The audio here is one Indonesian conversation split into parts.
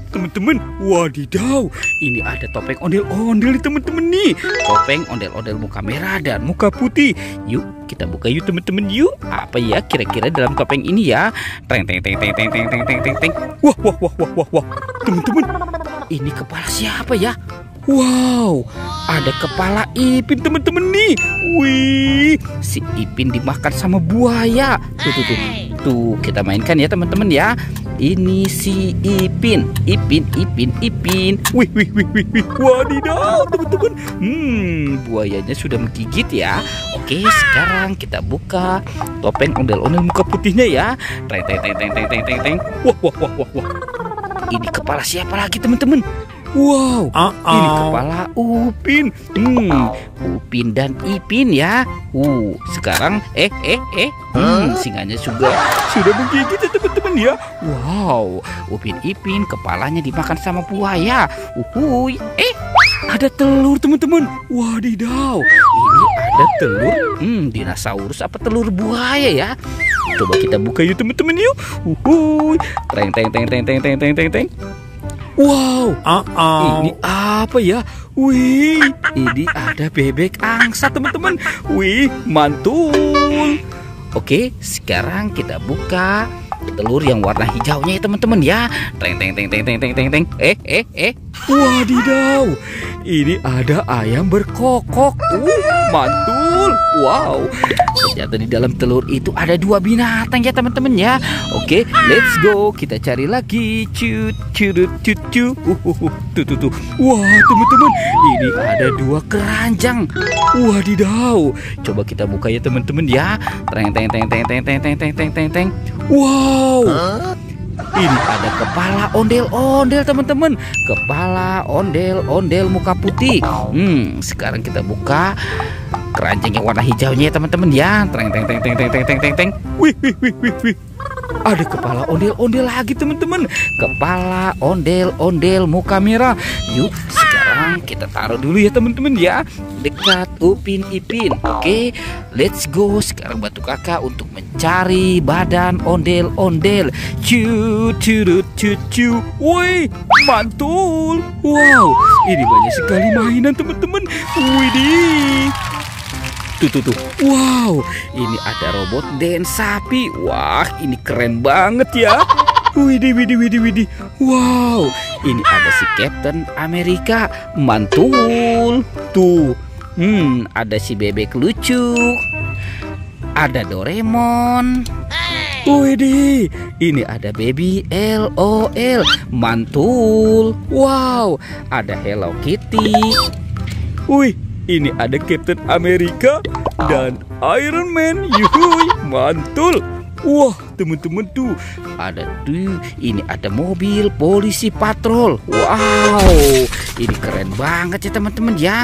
teman-teman. Wadidaw, ini ada topeng ondel-ondel nih teman-teman nih. Topeng ondel-ondel muka merah dan muka putih. Yuk kita buka yuk teman-teman yuk. Apa ya kira-kira dalam topeng ini ya? Teng teng teng teng teng teng teng teng teng teng. Wah wah wah wah wah wah. Teman-teman, ini kepala siapa ya? Wow, ada kepala Ipin teman-teman nih. Wih, si Ipin dimakan sama buaya. Tuh kita mainkan ya teman-teman ya. Ini si Ipin. Wih. Wadidaw teman-teman. Buayanya sudah menggigit ya. Oke, sekarang kita buka topeng ondel-ondel muka putihnya ya. Teng teng teng teng teng teng teng. Wah. Ini kepala siapa lagi teman-teman? Wow, ini kepala Upin. Upin dan Ipin ya. Sekarang singanya juga sudah menggigit ya teman-teman ya. Wow, Upin Ipin kepalanya dimakan sama buaya. Ada telur teman-teman. Wadidaw, ini ada telur dinosaurus apa telur buaya ya. Coba kita buka yuk teman-teman yuk. Teng teng teng teng teng teng teng teng. Wow, ini apa ya? Wih, ini ada bebek angsa teman-teman. Wih, mantul. Oke, sekarang kita buka telur yang warna hijaunya ya teman-teman ya. Teng teng teng teng teng teng teng. Wadidaw, ini ada ayam berkokok. Mantul. Wow, ternyata di dalam telur itu ada 2 binatang ya teman-teman ya. Oke, let's go. Kita cari lagi. Tuh. Wah teman-teman, ini ada 2 keranjang. Wadidaw, coba kita buka ya teman-teman ya. Teng. Wow, ini ada kepala ondel-ondel teman-teman. Kepala ondel-ondel muka putih. Sekarang kita buka keranjang yang warna hijaunya ya teman-teman ya. Teng. Wih. Ada kepala ondel-ondel lagi teman-teman. Kepala ondel-ondel muka merah. Yuk sekarang kita taruh dulu ya teman-teman ya, dekat Upin Ipin. Oke, let's go. Sekarang bantu kakak untuk mencari badan ondel-ondel. Woi, mantul. Wow, ini banyak sekali mainan teman-teman. Widih. Tuh. Wow, ini ada robot dan sapi. Wah, ini keren banget ya. Widih. Wow, ini ada si Captain Amerika. Mantul. Tuh. Ada si bebek lucu. Ada Doraemon. Widih, ini ada Baby LOL. Mantul. Wow, ada Hello Kitty. Wih, ini ada Captain Amerika dan Iron Man. Yuhui, mantul. Wah, teman-teman tuh ini ada mobil polisi patrol. Wow, ini keren banget ya teman-teman ya.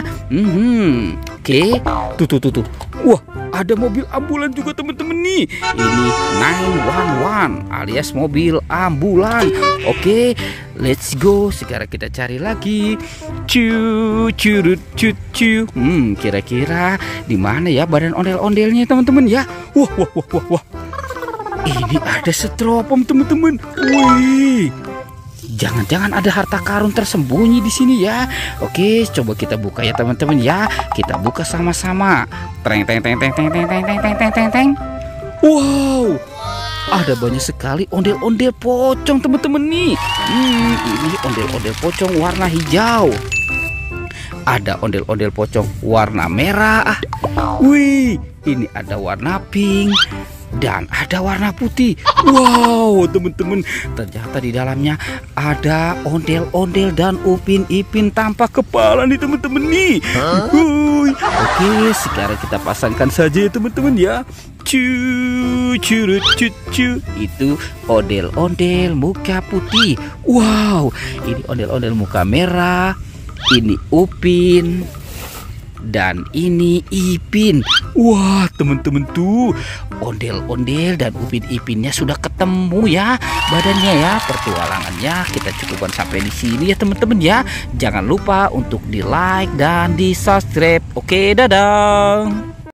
Oke, tuh. Wah, ada mobil ambulan juga teman-teman nih. Ini 911 alias mobil ambulan. Oke, let's go. Sekarang kita cari lagi. Kira-kira di mana ya badan ondel-ondelnya teman-teman ya? Wah. Ini ada stropom teman-teman. Wih, jangan-jangan ada harta karun tersembunyi di sini ya. Oke, coba kita buka ya teman-teman ya. Kita buka sama-sama. Teng. Wow, ada banyak sekali ondel-ondel pocong teman-teman nih. Ini ondel-ondel pocong warna hijau. Ada ondel-ondel pocong warna merah. Wih, ini ada warna pink dan ada warna putih. Wow, teman-teman, ternyata di dalamnya ada ondel-ondel dan Upin Ipin tanpa kepala nih teman-teman nih. Oke, sekarang kita pasangkan saja ya teman-teman ya. Itu ondel-ondel muka putih. Wow, ini ondel-ondel muka merah. Ini Upin dan ini Ipin. Wah, teman-teman tuh ondel-ondel dan Upin Ipinnya sudah ketemu ya badannya ya. Pertualangannya kita cukupkan sampai di sini ya teman-teman ya. Jangan lupa untuk di like dan di subscribe. Oke, dadah.